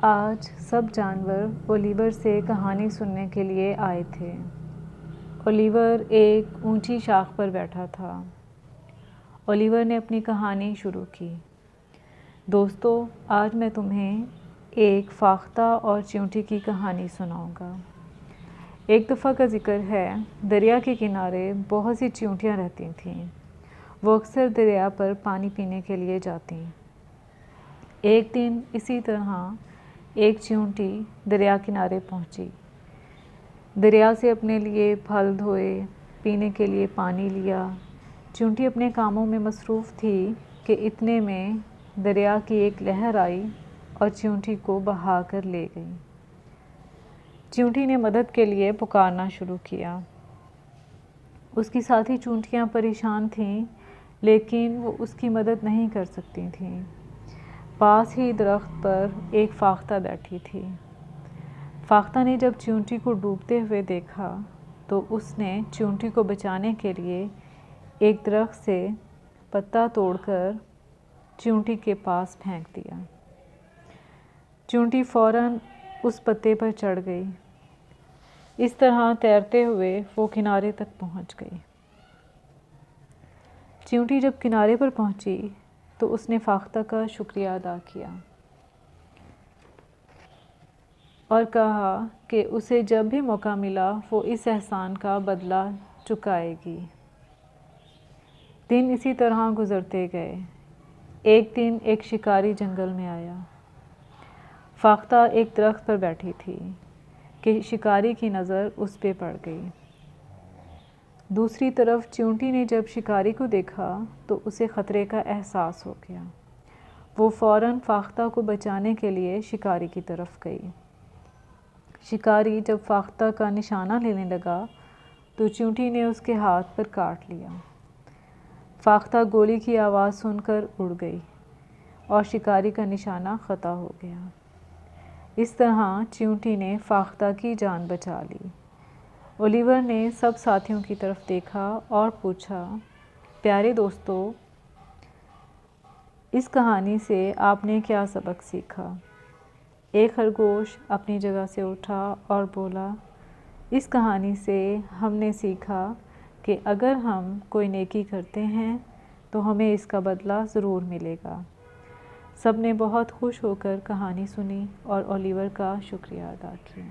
آج سب جانور اولیور سے کہانی سننے کے لیے آئے تھے۔ اولیور ایک اونچی شاخ پر بیٹھا تھا۔ اولیور نے اپنی کہانی شروع کی۔ دوستو، آج میں تمہیں ایک فاختہ اور چیونٹی کی کہانی سناؤں گا۔ ایک دفعہ کا ذکر ہے، دریا کے کنارے بہت سی چیونٹیاں رہتی تھیں۔ وہ اکثر دریا پر پانی پینے کے لیے جاتیں۔ ایک دن اسی طرح ایک چیونٹی دریا کنارے پہنچی۔ دریا سے اپنے لیے پھل دھوئے، پینے کے لیے پانی لیا۔ چیونٹی اپنے کاموں میں مصروف تھی کہ اتنے میں دریا کی ایک لہر آئی اور چیونٹی کو بہا کر لے گئی۔ چیونٹی نے مدد کے لیے پکارنا شروع کیا۔ اس کی ساتھی چیونٹیاں پریشان تھیں، لیکن وہ اس کی مدد نہیں کر سکتی تھیں۔ پاس ہی درخت پر ایک فاختہ بیٹھی تھی۔ فاختہ نے جب چیونٹی کو ڈوبتے ہوئے دیکھا تو اس نے چیونٹی کو بچانے کے لیے ایک درخت سے پتا توڑ کر چیونٹی کے پاس پھینک دیا۔ چیونٹی فوراً اس پتے پر چڑھ گئی۔ اس طرح تیرتے ہوئے وہ کنارے تک پہنچ گئی۔ چیونٹی جب کنارے پر پہنچی تو اس نے فاختہ کا شکریہ ادا کیا اور کہا کہ اسے جب بھی موقع ملا وہ اس احسان کا بدلہ چکائے گی۔ دن اسی طرح گزرتے گئے۔ ایک دن ایک شکاری جنگل میں آیا۔ فاختہ ایک درخت پر بیٹھی تھی کہ شکاری کی نظر اس پہ پڑ گئی۔ دوسری طرف چیونٹی نے جب شکاری کو دیکھا تو اسے خطرے کا احساس ہو گیا۔ وہ فوراً فاختہ کو بچانے کے لیے شکاری کی طرف گئی۔ شکاری جب فاختہ کا نشانہ لینے لگا تو چیونٹی نے اس کے ہاتھ پر کاٹ لیا۔ فاختہ گولی کی آواز سن کر اڑ گئی اور شکاری کا نشانہ خطا ہو گیا۔ اس طرح چیونٹی نے فاختہ کی جان بچا لی۔ اولیور نے سب ساتھیوں کی طرف دیکھا اور پوچھا، پیارے دوستو، اس کہانی سے آپ نے کیا سبق سیکھا؟ ایک خرگوش اپنی جگہ سے اٹھا اور بولا، اس کہانی سے ہم نے سیکھا کہ اگر ہم کوئی نیکی کرتے ہیں تو ہمیں اس کا بدلہ ضرور ملے گا۔ سب نے بہت خوش ہو کر کہانی سنی اور اولیور کا شکریہ ادا کیا۔